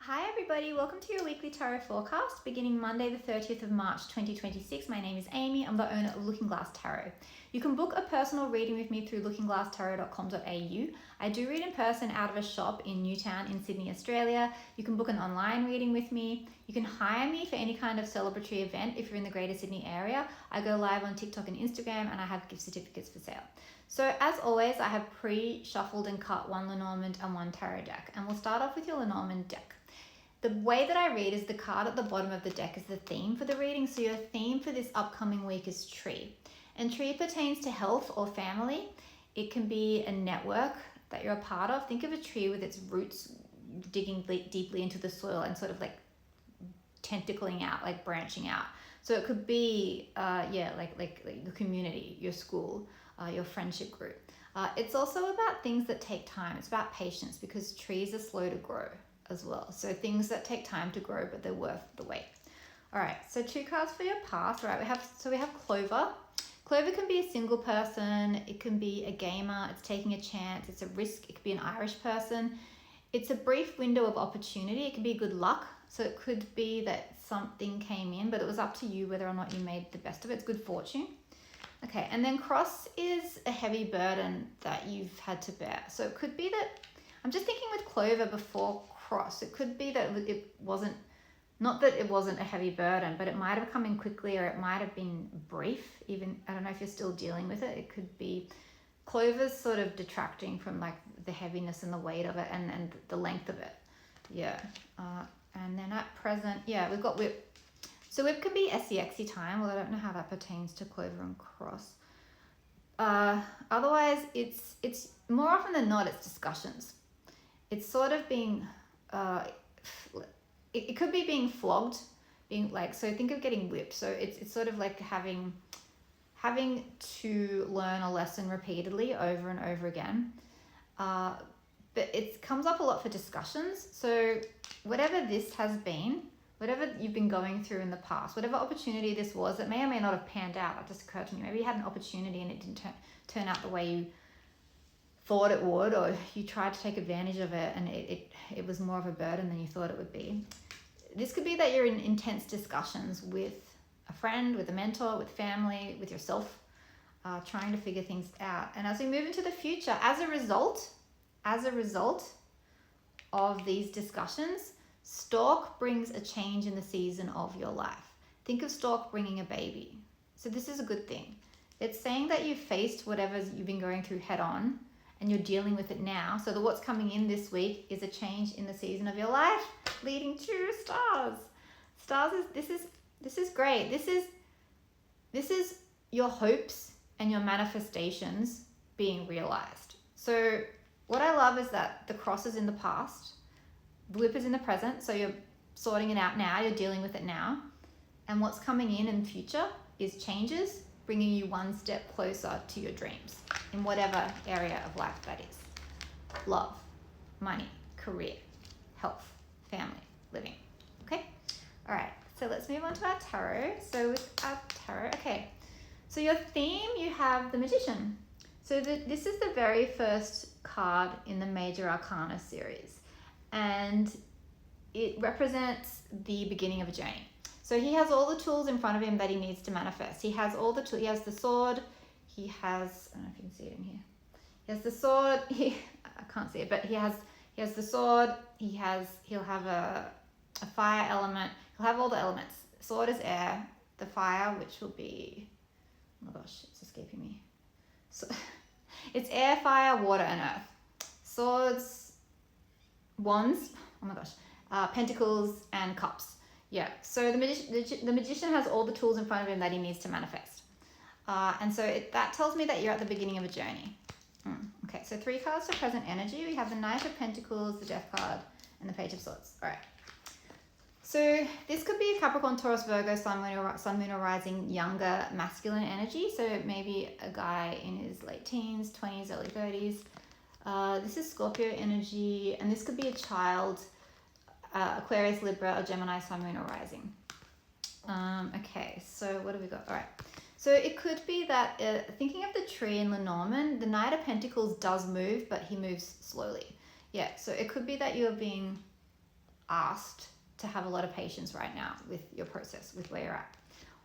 Hi everybody, welcome to your weekly tarot forecast beginning Monday the 30th of March 2026. My name is Amy, I'm the owner of Looking Glass Tarot. You can book a personal reading with me through lookingglasstarot.com.au. I do read in person out of a shop in Newtown in Sydney, Australia. You can book an online reading with me. You can hire me for any kind of celebratory event if you're in the Greater Sydney area. I go live on TikTok and Instagram and I have gift certificates for sale. So as always, I have pre-shuffled and cut one Lenormand and one tarot deck, and we'll start off with your Lenormand deck. The way that I read is the card at the bottom of the deck is the theme for the reading. So your theme for this upcoming week is tree. And tree pertains to health or family. It can be a network that you're a part of. Think of a tree with its roots digging deeply into the soil and sort of like tentacling out, like branching out. So it could be, like the community, your school, your friendship group. It's also about things that take time. It's about patience because trees are slow to grow as well. So things that take time to grow, but they're worth the wait. All right, so two cards for your past. All right, we have Clover. Clover can be a single person. It can be a gamer. It's taking a chance. It's a risk. It could be an Irish person. It's a brief window of opportunity. It could be good luck. So it could be that something came in, but it was up to you whether or not you made the best of it. It's good fortune. Okay, and then cross is a heavy burden that you've had to bear. So it could be that, I'm just thinking with Clover before cross, it could be that it wasn't, not that it wasn't a heavy burden, but it might have come in quickly or it might have been brief. Even, I don't know if you're still dealing with it. It could be Clover's sort of detracting from like the heaviness and the weight of it and the length of it. Yeah. And then at present, yeah, we've got whip. So whip can be SEXy time. Well, I don't know how that pertains to Clover and cross. Otherwise, it's more often than not, it's discussions. It's sort of being, it could be being flogged, being like, so think of getting whipped. So it's sort of like having to learn a lesson repeatedly over and over again. But it comes up a lot for discussions. So whatever this has been, whatever you've been going through in the past, whatever opportunity this was, it may or may not have panned out. That just occurred to me. Maybe you had an opportunity and it didn't turn out the way you thought it would, or you tried to take advantage of it and it was more of a burden than you thought it would be. This could be that you're in intense discussions with a friend, with a mentor, with family, with yourself, trying to figure things out. And as we move into the future, as a result of these discussions, Stork brings a change in the season of your life. Think of Stork bringing a baby. So this is a good thing. It's saying that you've faced whatever you've been going through head on and you're dealing with it now. So what's coming in this week is a change in the season of your life, leading to stars. Stars is, this is great. This is your hopes and your manifestations being realized. So what I love is that the cross is in the past, the whip is in the present. So you're sorting it out now, you're dealing with it now. And what's coming in the future is changes, bringing you one step closer to your dreams in whatever area of life that is. Love, money, career, health, family, living. Okay? All right, so let's move on to our tarot. So with our tarot, okay. So your theme, you have the Magician. So this is the very first card in the Major Arcana series. And it represents the beginning of a journey. So he has all the tools in front of him that he needs to manifest. He has all the tools. He has the sword. He has, I don't know if you can see it in here. He has the sword. I can't see it, but he has the sword. He'll have a fire element. He'll have all the elements. Sword is air. The fire, which will be, oh my gosh, it's escaping me. So it's air, fire, water, and earth. Swords, wands, oh my gosh, pentacles and cups. Yeah, so the magician has all the tools in front of him that he needs to manifest. And so that tells me that you're at the beginning of a journey. Okay, so 3 cards for present energy. We have the Knight of Pentacles, the Death card, and the Page of Swords. All right. So this could be a Capricorn, Taurus, Virgo, Sun, Moon, or Rising, younger masculine energy. So maybe a guy in his late teens, 20s, early 30s. This is Scorpio energy, and this could be a child, Aquarius, Libra, or Gemini, Sun, Moon, or Rising. Okay, so what have we got? All right. So it could be that, thinking of the tree in Lenormand, the Knight of Pentacles does move, but he moves slowly. Yeah, so it could be that you're being asked to have a lot of patience right now with your process, with where you're at,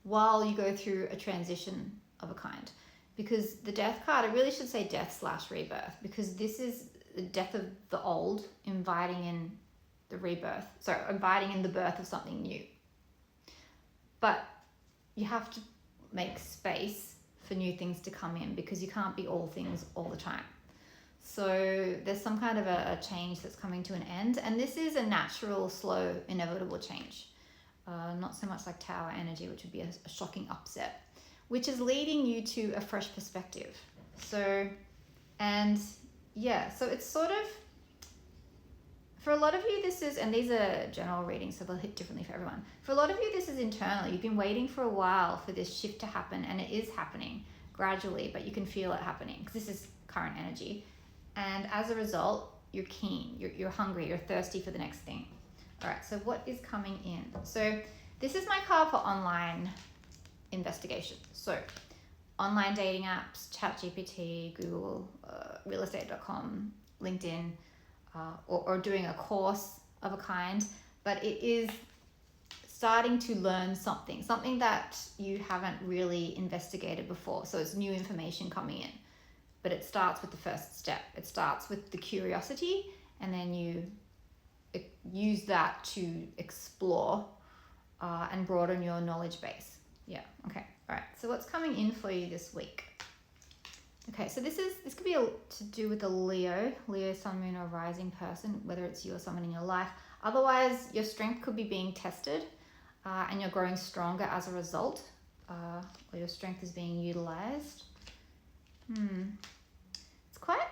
while you go through a transition of a kind. Because the death card, it really should say death/rebirth, because this is the death of the old, inviting in the rebirth. So inviting in the birth of something new. But you have to make space for new things to come in, because you can't be all things all the time. So there's some kind of a change that's coming to an end. And this is a natural, slow, inevitable change. Not so much like Tower energy, which would be a shocking upset, which is leading you to a fresh perspective. So, and yeah, so it's sort of, for a lot of you, this is, and these are general readings, so they'll hit differently for everyone. For a lot of you, this is internal. You've been waiting for a while for this shift to happen, and it is happening gradually, but you can feel it happening because this is current energy. And as a result, you're keen, you're hungry, you're thirsty for the next thing. All right, so what is coming in? So this is my card for online investigation. So online dating apps, ChatGPT, Google, realestate.com, LinkedIn, or doing a course of a kind, but it is starting to learn something that you haven't really investigated before. So it's new information coming in, but it starts with the first step. It starts with the curiosity, and then you use that to explore and broaden your knowledge base. Yeah, okay, all right. So what's coming in for you this week? Okay, so this could be to do with a Leo, Sun, Moon, or Rising person, whether it's you or someone in your life. Otherwise, your strength could be being tested, and you're growing stronger as a result, or your strength is being utilized. It's quite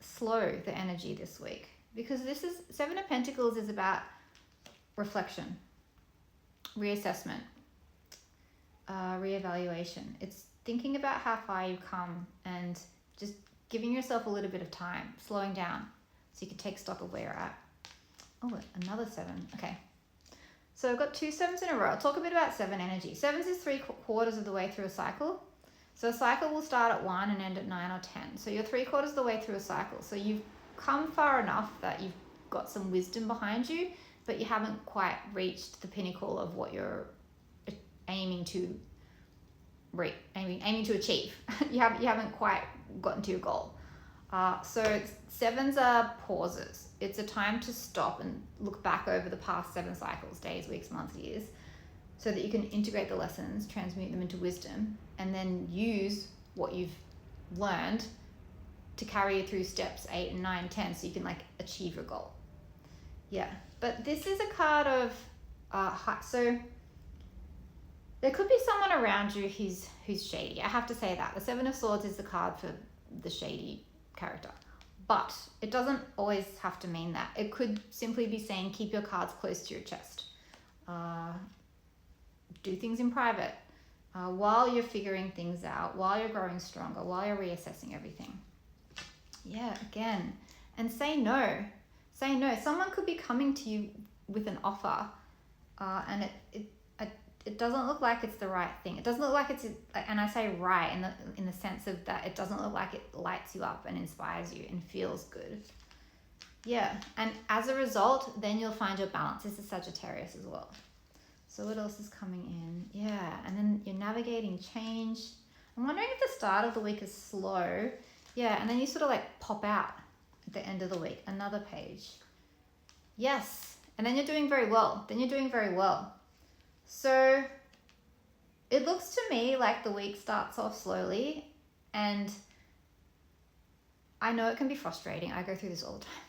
slow, the energy this week, because this is Seven of Pentacles is about reflection, reassessment, reevaluation. It's thinking about how far you've come and just giving yourself a little bit of time, slowing down so you can take stock of where you're at. Oh, another 7. Okay. So I've got 2 7s in a row. I'll talk a bit about 7 energy. 7s is 3/4 of the way through a cycle. So a cycle will start at 1 and end at 9 or 10. So you're 3/4 of the way through a cycle. So you've come far enough that you've got some wisdom behind you, but you haven't quite reached the pinnacle of what you're aiming to achieve. you haven't quite gotten to your goal. So 7s are pauses. It's a time to stop and look back over the past 7 cycles, days, weeks, months, years, so that you can integrate the lessons, transmute them into wisdom, and then use what you've learned to carry you through steps 8 and 9, 10, so you can achieve your goal. Yeah, but this is a card of so there could be someone around you who's shady. I have to say that. The 7 of Swords is the card for the shady character. But it doesn't always have to mean that. It could simply be saying keep your cards close to your chest. Do things in private while you're figuring things out, while you're growing stronger, while you're reassessing everything. Yeah, again. And say no. Say no. Someone could be coming to you with an offer and it doesn't look like it's the right thing. It doesn't look like it's, and I say right in the sense of that it doesn't look like it lights you up and inspires you and feels good. Yeah, and as a result, then you'll find your balance. This is Sagittarius as well. So what else is coming in? Yeah, and then you're navigating change. I'm wondering if the start of the week is slow. Yeah, and then you sort of pop out at the end of the week. Another page. Yes, and then you're doing very well. So it looks to me like the week starts off slowly, and I know it can be frustrating. I go through this all the time.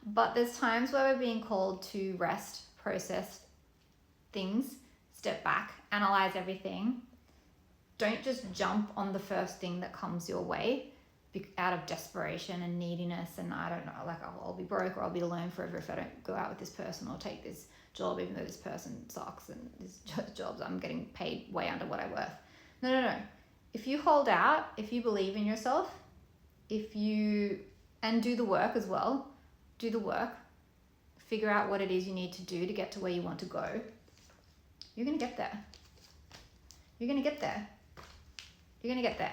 But there's times where we're being called to rest, process things, step back, analyze everything. Don't just jump on the first thing that comes your way out of desperation and neediness and I don't know, I'll be broke or I'll be alone forever if I don't go out with this person or take this job even though this person sucks and this jobs I'm getting paid way under what I'm worth. No. If you hold out, if you believe in yourself, and do the work as well, figure out what it is you need to do to get to where you want to go, you're going to get there.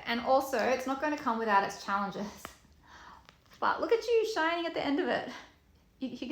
And also, it's not going to come without its challenges. But look at you shining at the end of it. You can